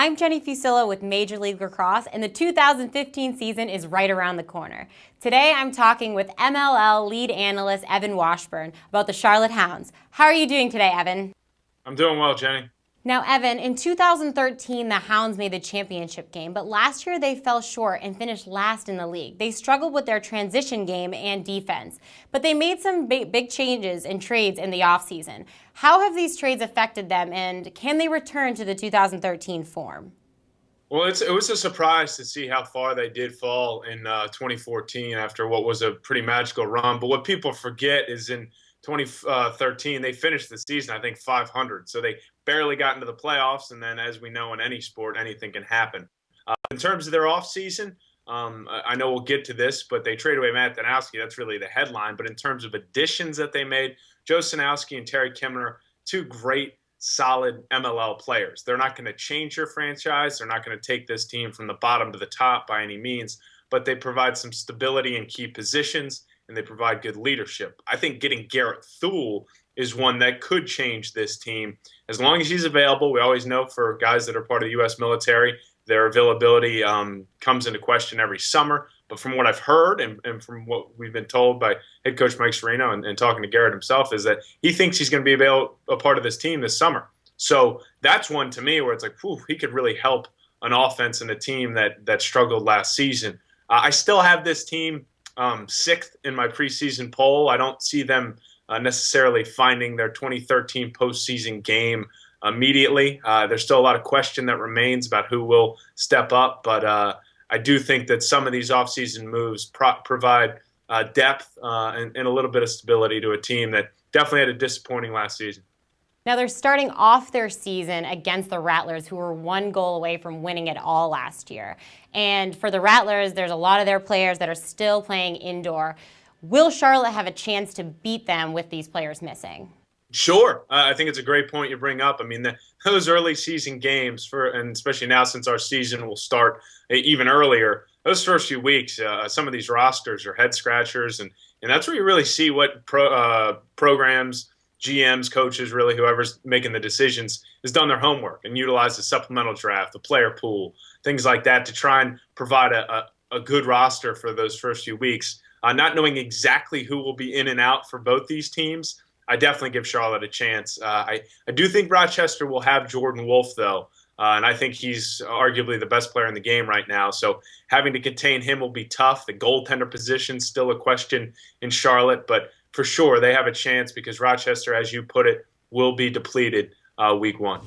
I'm Jenny Fusillo with Major League Lacrosse, and the 2015 season is right around the corner. Today I'm talking with MLL lead analyst Evan Washburn about the Charlotte Hounds. How are you doing today, Evan? I'm doing well, Jenny. Now, Evan, in 2013, the Hounds made the championship game, but last year they fell short and finished last in the league. They struggled with their transition game and defense, but they made some big changes and trades in the offseason. How have these trades affected them, and can they return to the 2013 form? Well, it was a surprise to see how far they did fall in 2014 after what was a pretty magical run. But what people forget is in 2013, they finished the season, I think, 500. So they barely got into the playoffs. And then, as we know, in any sport, anything can happen. In terms of their offseason, I know we'll get to this, but they traded away Matt Danowski. That's really the headline. But in terms of additions that they made, Joe Sanowski and Terry Kimner, two great solid MLL players. They're not going to change your franchise. They're not going to take this team from the bottom to the top by any means, but they provide some stability in key positions and they provide good leadership. I think getting Garrett Thule is one that could change this team as long as he's available. We always know for guys that are part of the U.S. military, their availability comes into question every summer. But from what I've heard and from what we've been told by head coach Mike Serino and talking to Garrett himself is that he thinks he's going to be a part of this team this summer. So that's one to me where it's like, whew, he could really help an offense and a team that struggled last season. I still have this team sixth in my preseason poll. I don't see them necessarily finding their 2013 postseason game immediately. There's still a lot of question that remains about who will step up, but I do think that some of these offseason moves provide depth and a little bit of stability to a team that definitely had a disappointing last season. Now they're starting off their season against the Rattlers, who were one goal away from winning it all last year. And for the Rattlers, there's a lot of their players that are still playing indoor. Will Charlotte have a chance to beat them with these players missing? Sure. I think it's a great point you bring up. I mean, those early season games, and especially now since our season will start even earlier, those first few weeks, some of these rosters are head scratchers. And that's where you really see what programs, GMs, coaches, really whoever's making the decisions has done their homework and utilized the supplemental draft, the player pool, things like that to try and provide a good roster for those first few weeks. Not knowing exactly who will be in and out for both these teams, I definitely give Charlotte a chance. I do think Rochester will have Jordan Wolf, though, and I think he's arguably the best player in the game right now. So having to contain him will be tough. The goaltender position still a question in Charlotte, but for sure they have a chance because Rochester, as you put it, will be depleted week one.